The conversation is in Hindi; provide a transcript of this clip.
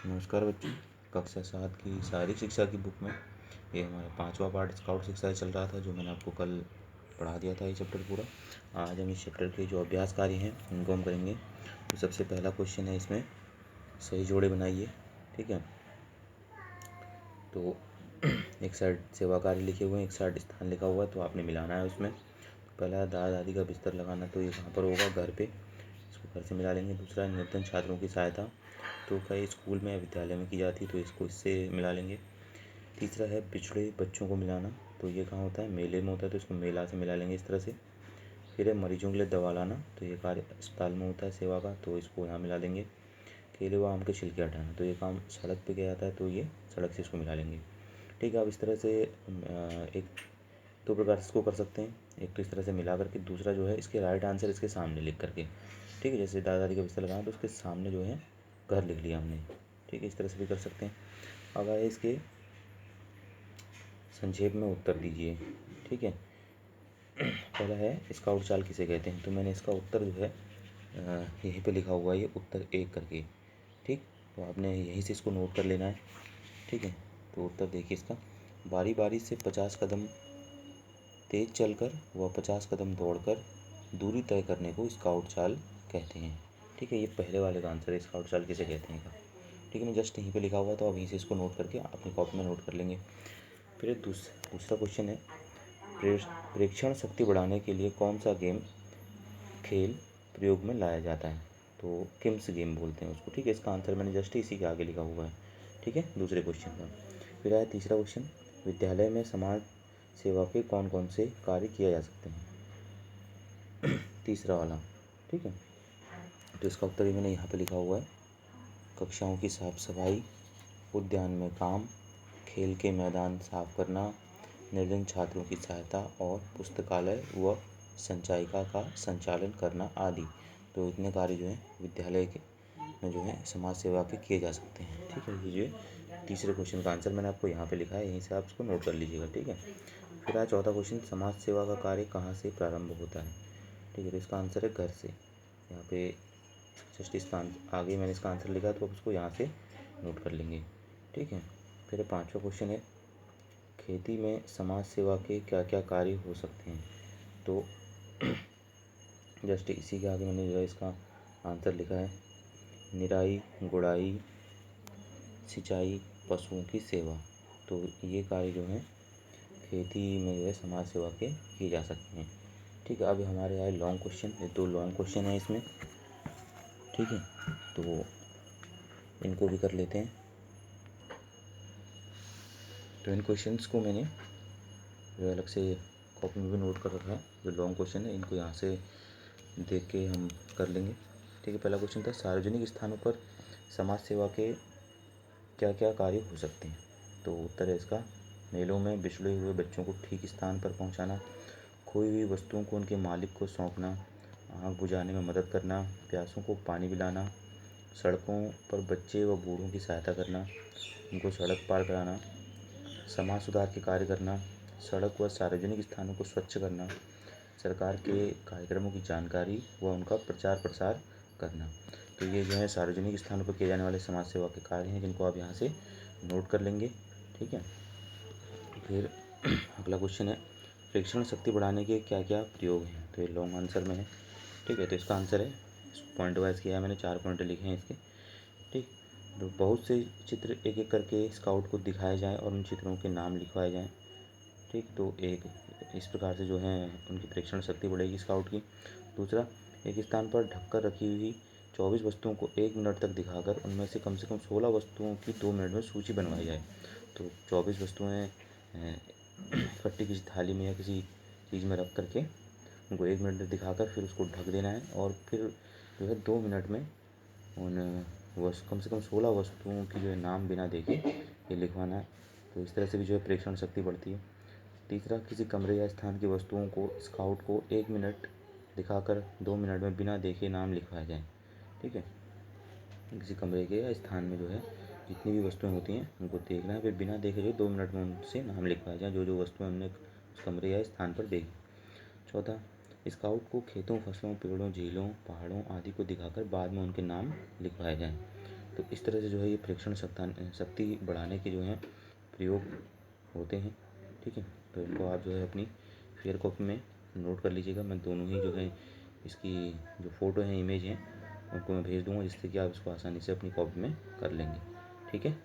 नमस्कार बच्चों। कक्षा 7 की शारीरिक शिक्षा की बुक में ये हमारा 5वां पार्ट स्काउट शिक्षा चल रहा था, जो मैंने आपको कल पढ़ा दिया था ये चैप्टर पूरा। आज हम इस चैप्टर के जो अभ्यास कार्य हैं उनको हम करेंगे। तो सबसे पहला क्वेश्चन है इसमें, सही जोड़े बनाइए। ठीक है, तो एक साइड सेवा कार्य लिखे हुए हैं, एक साइड स्थान लिखा हुआ है, तो आपने मिलाना है उसमें। पहला दादा दादी का बिस्तर लगाना, तो ये कहाँ पर होगा? घर पे, इसको घर से मिला लेंगे। दूसरा निर्धन छात्रों की सहायता, तो कई स्कूल में या विद्यालय में की जाती है, तो इसको इससे मिला लेंगे। तीसरा है पिछड़े बच्चों को मिलाना, तो ये कहाँ होता है? मेले में होता है, तो इसको मेला से मिला लेंगे इस तरह से। फिर है मरीजों के लिए दवा लाना, तो ये कार्य अस्पताल में होता है सेवा का, तो इसको यहाँ मिला देंगे। केले व आम के छिलके हटाना, तो ये काम सड़क पे किया जाता है, तो ये सड़क से इसको मिला लेंगे। ठीक है, अब इस तरह से एक दो प्रकार से इसको कर सकते हैं। एक तो इस तरह से मिला करके, दूसरा जो है इसके राइट आंसर इसके सामने लिख करके। ठीक है, जैसे दादा दादी का बिस्तर लगाना, तो उसके सामने जो है घर लिख लिया हमने। ठीक है, इस तरह से भी कर सकते हैं। अब आए इसके संक्षेप में उत्तर दीजिए। ठीक है, पहला है स्काउट चाल किसे कहते हैं, तो मैंने इसका उत्तर जो है यहीं पे लिखा हुआ है, ये उत्तर 1 करके। ठीक, तो आपने यहीं से इसको नोट कर लेना है। ठीक है, तो उत्तर देखिए इसका, बारी बारी से 50 कदम तेज चलकर व 50 कदम दौड़कर दूरी तय करने को स्काउट चाल कहते हैं। ठीक है, ये पहले वाले का आंसर है, स्काउट चाल किसे कहते हैं का। ठीक है, मैं जस्ट यहीं पे लिखा हुआ, तो आप यहीं से इसको नोट करके अपनी कॉपी में नोट कर लेंगे। फिर दूसरा क्वेश्चन है, प्रेक्षण शक्ति बढ़ाने के लिए कौन सा खेल प्रयोग में लाया जाता है, तो किम्स गेम बोलते हैं उसको। ठीक है, इसका आंसर मैंने जस्ट इसी के आगे लिखा हुआ है। ठीक है, दूसरे क्वेश्चन का। फिर आया तीसरा क्वेश्चन, विद्यालय में समाज सेवा के कौन कौन से कार्य किए जा सकते हैं, तीसरा वाला। ठीक है, तो इसका उत्तर भी मैंने यहाँ पे लिखा हुआ है, कक्षाओं की साफ सफाई, उद्यान में काम, खेल के मैदान साफ करना, निर्धन छात्रों की सहायता और पुस्तकालय व संचायिका का संचालन करना आदि। तो इतने कार्य जो है विद्यालय के में जो है समाज सेवा के किए जा सकते हैं। ठीक है, ये जो तीसरे क्वेश्चन का आंसर मैंने आपको यहाँ पे लिखा है, यहीं से आप इसको नोट कर लीजिएगा। ठीक है, फिर आया चौथा क्वेश्चन, समाज सेवा का कार्य कहाँ से प्रारंभ होता है। ठीक है, तो इसका आंसर है घर से। यहाँ पे जस्ट इसका आगे मैंने इसका आंसर लिखा, तो आप इसको यहाँ से नोट कर लेंगे। ठीक है, फिर पांचवा क्वेश्चन है, खेती में समाज सेवा के क्या क्या कार्य हो सकते हैं, तो जस्ट इसी के आगे मैंने जो है इसका आंसर लिखा है, निराई गुड़ाई सिंचाई पशुओं की सेवा। तो ये कार्य जो है खेती में जो है समाज सेवा के किए जा सकते हैं। ठीक है, अब हमारे आए लॉन्ग क्वेश्चन, ये 2 लॉन्ग क्वेश्चन है इसमें। ठीक है, तो इनको भी कर लेते हैं। तो इन क्वेश्चंस को मैंने जो अलग से कॉपी में भी नोट कर रखा है। जो लॉन्ग क्वेश्चन है इनको यहाँ से देख के हम कर लेंगे। ठीक है, पहला क्वेश्चन था, सार्वजनिक स्थानों पर समाज सेवा के क्या क्या कार्य हो सकते हैं, तो उत्तर है इसका, मेलों में बिछड़े हुए बच्चों को ठीक स्थान पर पहुंचाना, खोई हुई वस्तुओं को उनके मालिक को सौंपना, आग बुझाने में मदद करना, प्यासों को पानी पिलाना, सड़कों पर बच्चे व बूढ़ों की सहायता करना, उनको सड़क पार कराना, समाज सुधार के कार्य करना, सड़क व सार्वजनिक स्थानों को स्वच्छ करना, सरकार के कार्यक्रमों की जानकारी व उनका प्रचार प्रसार करना। तो ये जो है सार्वजनिक स्थानों पर किए जाने वाले समाज सेवा के कार्य हैं, जिनको आप यहाँ से नोट कर लेंगे। ठीक है, फिर अगला क्वेश्चन है, प्रेक्षण शक्ति बढ़ाने के क्या क्या प्रयोग हैं, तो ये लॉन्ग आंसर में है। ठीक है, तो इसका आंसर है, पॉइंट वाइज किया है मैंने, 4 पॉइंट लिखे हैं इसके। ठीक, तो बहुत से चित्र एक एक करके स्काउट को दिखाए जाएँ और उन चित्रों के नाम लिखवाए जाएँ। ठीक, तो एक इस प्रकार से जो है उनकी प्रेक्षण शक्ति बढ़ेगी स्काउट की। दूसरा, एक स्थान पर ढककर रखी हुई 24 वस्तुओं को 1 मिनट तक दिखाकर उनमें से कम 16 वस्तुओं की 2 मिनट में सूची बनवाई जाए। तो 24 वस्तुएं इकट्ठी किसी थाली में या किसी चीज़ में रख करके उनको 1 मिनट तक दिखाकर फिर उसको ढक देना है, और फिर जो है 2 मिनट में उन कम से कम 16 वस्तुओं की जो है नाम बिना देखे ये लिखवाना है। तो इस तरह से भी जो है प्रेक्षण शक्ति बढ़ती है। तीसरा, किसी कमरे या स्थान की वस्तुओं को स्काउट को 1 मिनट दिखाकर 2 मिनट में बिना देखे नाम लिखवाया जाए। ठीक है, किसी कमरे के या स्थान में जो है जितनी भी वस्तुएं होती हैं उनको देखना है, फिर बिना देखे जो 2 मिनट में उनसे नाम लिखवाया जाए, जो जो वस्तुएं हमने उस कमरे या स्थान पर देखी। चौथा, स्काउट को खेतों, फसलों, पेड़ों, झीलों, पहाड़ों आदि को दिखाकर बाद में उनके नाम लिखवाए जाएँ। तो इस तरह से जो है ये प्रेक्षण शक्ति बढ़ाने के जो हैं प्रयोग होते हैं। ठीक है, तो इनको आप जो है अपनी फेयर कॉपी में नोट कर लीजिएगा। मैं दोनों ही जो है इसकी जो फ़ोटो हैं, इमेज हैं, उनको मैं भेज दूँगा, जिससे कि आप इसको आसानी से अपनी कॉपी में कर लेंगे। ठीक है।